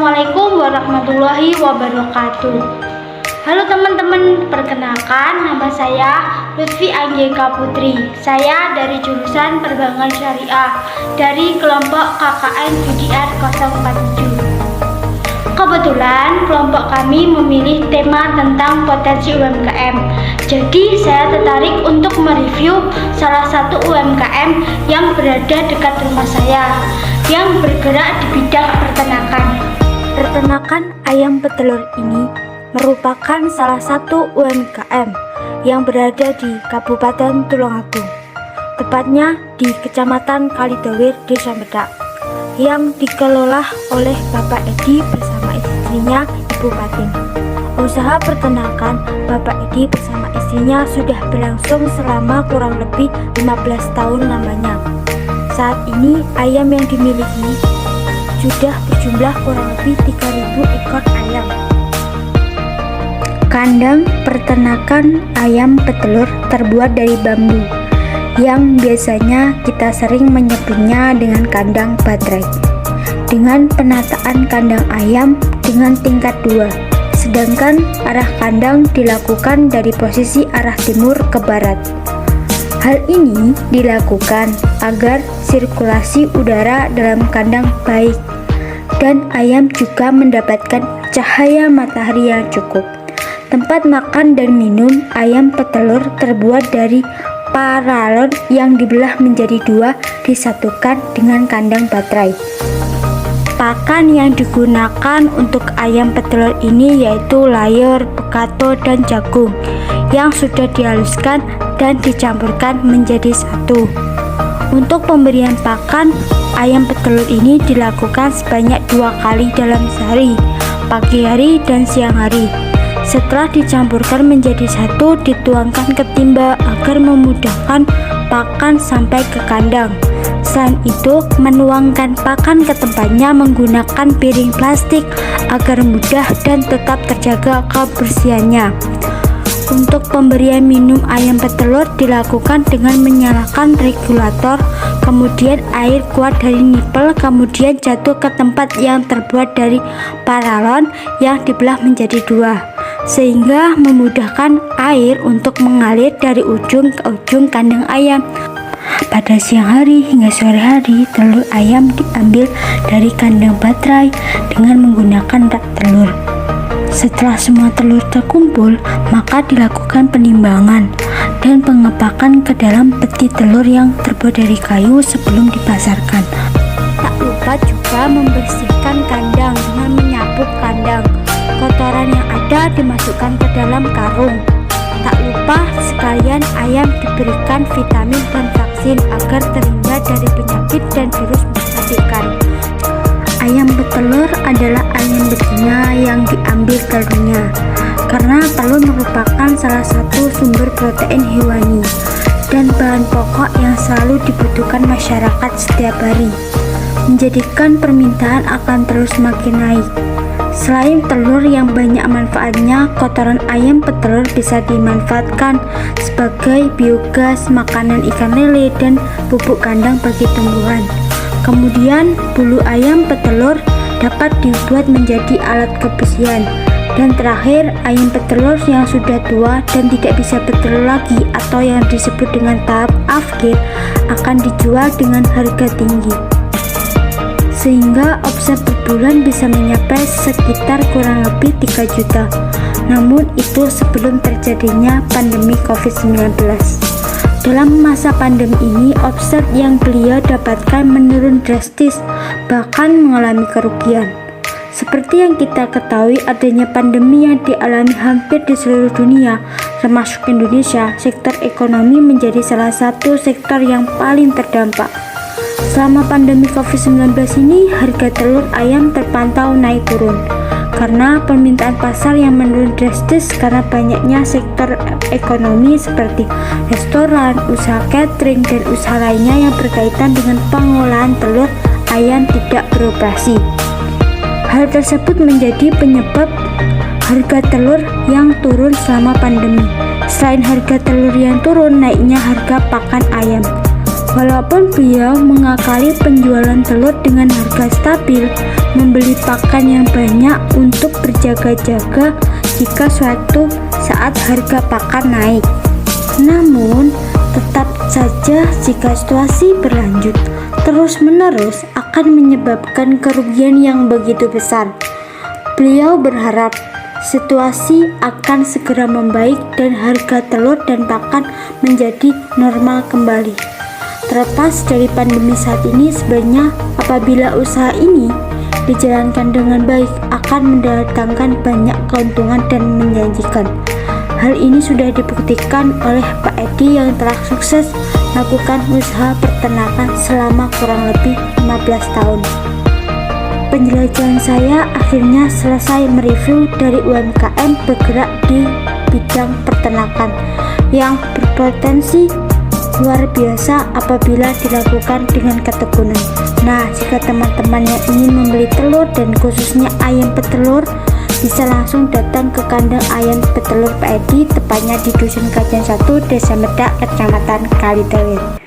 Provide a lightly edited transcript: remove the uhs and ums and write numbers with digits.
Assalamualaikum warahmatullahi wabarakatuh. Halo teman-teman, perkenalkan nama saya Lutfi Anggika Putri. Saya dari jurusan Perbankan Syariah dari kelompok KKN BDR 047. Kebetulan kelompok kami memilih tema tentang potensi UMKM. Jadi saya tertarik untuk mereview salah satu UMKM yang berada dekat rumah saya, yang bergerak di bidang peternakan. Peternakan ayam petelur ini merupakan salah satu UMKM yang berada di Kabupaten Tulungagung, tepatnya di Kecamatan Kalidawir, Desa Medak, yang dikelola oleh Bapak Edi bersama istrinya, Ibu Patin. Usaha peternakan Bapak Edi bersama istrinya sudah berlangsung selama kurang lebih 15 tahun lamanya. Saat ini ayam yang dimiliki sudah berjumlah kurang lebih 3.000 ekor ayam. Kandang peternakan ayam petelur terbuat dari bambu, yang biasanya kita sering menyebutnya dengan kandang baterai, dengan penataan kandang ayam dengan tingkat 2, sedangkan arah kandang dilakukan dari posisi arah timur ke barat. Hal ini dilakukan agar sirkulasi udara dalam kandang baik dan ayam juga mendapatkan cahaya matahari yang cukup. Tempat makan dan minum ayam petelur terbuat dari paralon yang dibelah menjadi 2 disatukan dengan kandang baterai. Pakan yang digunakan untuk ayam petelur ini yaitu layur, pekato, dan jagung yang sudah dihaluskan dan dicampurkan menjadi satu. Untuk pemberian pakan ayam petelur ini dilakukan sebanyak 2 kali dalam sehari, pagi hari dan siang hari. Setelah dicampurkan menjadi satu, dituangkan ke timba agar memudahkan pakan sampai ke kandang. Selain itu, menuangkan pakan ke tempatnya menggunakan piring plastik agar mudah dan tetap terjaga kebersihannya. Untuk pemberian minum ayam petelur dilakukan dengan menyalakan regulator, kemudian air keluar dari nipel, kemudian jatuh ke tempat yang terbuat dari paralon yang dibelah menjadi 2, sehingga memudahkan air untuk mengalir dari ujung ke ujung kandang ayam. Pada siang hari hingga sore hari, telur ayam diambil dari kandang baterai dengan menggunakan rak telur. Setelah semua telur terkumpul, maka dilakukan penimbangan dan pengepakan ke dalam peti telur yang terbuat dari kayu sebelum dipasarkan. Tak lupa juga membersihkan kandang dengan menyapu kandang. Kotoran yang ada dimasukkan ke dalam karung. Tak lupa sekalian ayam diberikan vitamin dan vaksin agar terhindar dari penyakit dan virus mematikan. Ayam petelur adalah ayam betina yang diambil telurnya, karena telur merupakan salah satu sumber protein hewani dan bahan pokok yang selalu dibutuhkan masyarakat setiap hari, menjadikan permintaan akan terus makin naik. Selain telur yang banyak manfaatnya, kotoran ayam petelur bisa dimanfaatkan sebagai biogas, makanan ikan lele, dan pupuk kandang bagi tumbuhan. Kemudian, bulu ayam petelur dapat dibuat menjadi alat kebersihan. Dan terakhir, ayam petelur yang sudah tua dan tidak bisa bertelur lagi atau yang disebut dengan tahap afkir akan dijual dengan harga tinggi, sehingga omset per bulan bisa mencapai sekitar kurang lebih 3 juta. Namun itu sebelum terjadinya pandemi COVID-19. Dalam masa pandemi ini, omset yang beliau dapatkan menurun drastis, bahkan mengalami kerugian. Seperti yang kita ketahui, adanya pandemi yang dialami hampir di seluruh dunia, termasuk Indonesia, sektor ekonomi menjadi salah satu sektor yang paling terdampak. Selama pandemi COVID-19 ini, harga telur ayam terpantau naik turun karena permintaan pasar yang menurun drastis karena banyaknya sektor ekonomi seperti restoran, usaha catering, dan usaha lainnya yang berkaitan dengan pengolahan telur ayam tidak beroperasi. Hal tersebut menjadi penyebab harga telur yang turun selama pandemi. Selain harga telur yang turun, naiknya harga pakan ayam. Walaupun beliau mengakali penjualan telur dengan harga stabil, membeli pakan yang banyak untuk berjaga-jaga jika suatu saat harga pakan naik. Namun, tetap saja jika situasi berlanjut terus-menerus akan menyebabkan kerugian yang begitu besar. Beliau berharap situasi akan segera membaik dan harga telur dan pakan menjadi normal kembali. Terlepas dari pandemi saat ini, sebenarnya apabila usaha ini dijalankan dengan baik akan mendatangkan banyak keuntungan dan menjanjikan. Hal ini sudah dibuktikan oleh Pak Edi yang telah sukses melakukan usaha peternakan selama kurang lebih 15 tahun. Penjelajahan saya akhirnya selesai mereview dari UMKM bergerak di bidang peternakan yang berpotensi luar biasa apabila dilakukan dengan ketekunan. Nah, jika teman-teman yang ingin membeli telur dan khususnya ayam petelur, bisa langsung datang ke kandang ayam petelur Pak Edi, tepatnya di Dusun Kajen 1, Desa Medak, Kecamatan Kalitelin.